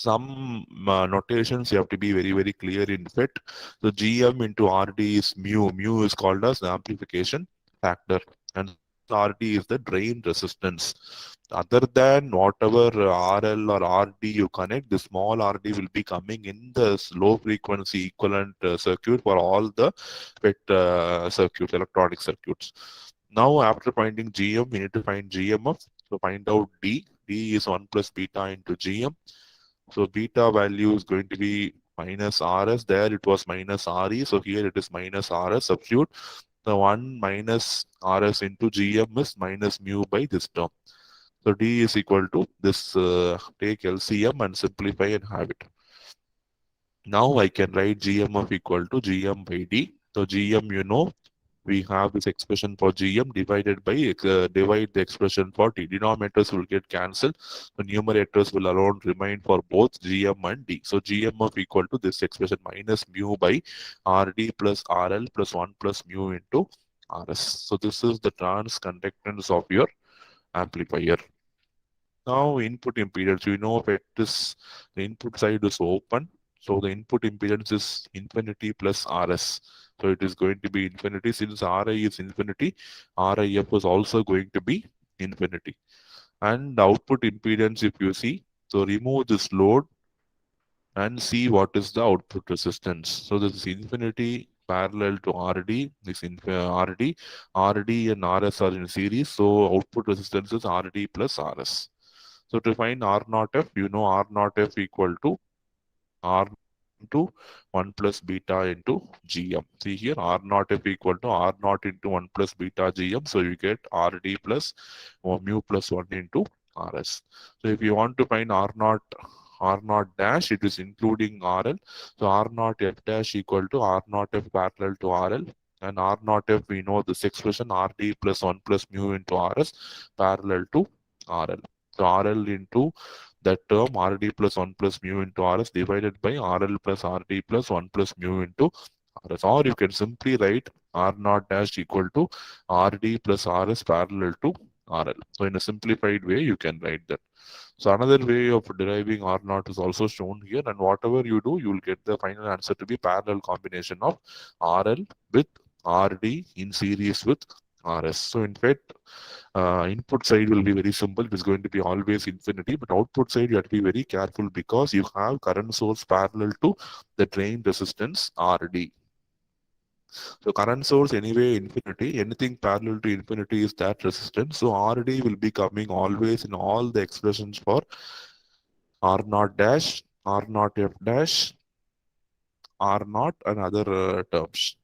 some notations you have to be very, very clear in FET. So GM into RD is mu. Mu is called as the amplification factor. And this RD is the drain resistance. Other than whatever RL or RD you connect, the small RD will be coming in the low frequency equivalent circuit for all the FET circuits, electronic circuits. Now, after finding GM, we need to find GMF. So find out D. D is 1 plus beta into GM. So beta value is going to be minus RS. There it was minus RE. So here it is minus RS. Substitute. The 1 minus RS into GM is minus mu by this term. So D is equal to this. Take LCM and simplify and have it. Now I can write GM of equal to GM by D. So GM, we have this expression for GM divided by divide the expression for T. Denominators will get cancelled. The numerators will alone remain for both GM and D. So GM of equal to this expression minus mu by RD plus RL plus 1 plus mu into RS. So this is the trans conductance of your amplifier. Now input impedance, that this the input side is open. So the input impedance is infinity plus RS. So it is going to be infinity. Since Ri is infinity, RIF is also going to be infinity. And output impedance, if you see, so remove this load and see what is the output resistance. So this is infinity parallel to RD. This RD, RD and RS are in series. So output resistance is RD plus RS. So to find R naught F, R naught F equal to R into 1 plus beta into GM. See here, R naught F equal to R naught into 1 plus beta GM. So you get RD plus or mu plus 1 into RS. So if you want to find R naught dash, it is including RL. So R naught F dash equal to R naught F parallel to RL. And R naught F, we know this expression RD plus 1 plus mu into RS parallel to RL. So RL into that term RD plus 1 plus mu into RS divided by RL plus RD plus 1 plus mu into RS. Or you can simply write R naught dash equal to RD plus RS parallel to RL. So in a simplified way, you can write that. So another way of deriving R naught is also shown here, and whatever you do, you will get the final answer to be parallel combination of RL with RD in series with RS. So in fact, input side will be very simple. It is going to be always infinity, but output side you have to be very careful because you have current source parallel to the drain resistance RD. So current source anyway infinity, anything parallel to infinity is that resistance. So RD will be coming always in all the expressions for R naught dash, R naught F dash, R naught and other terms.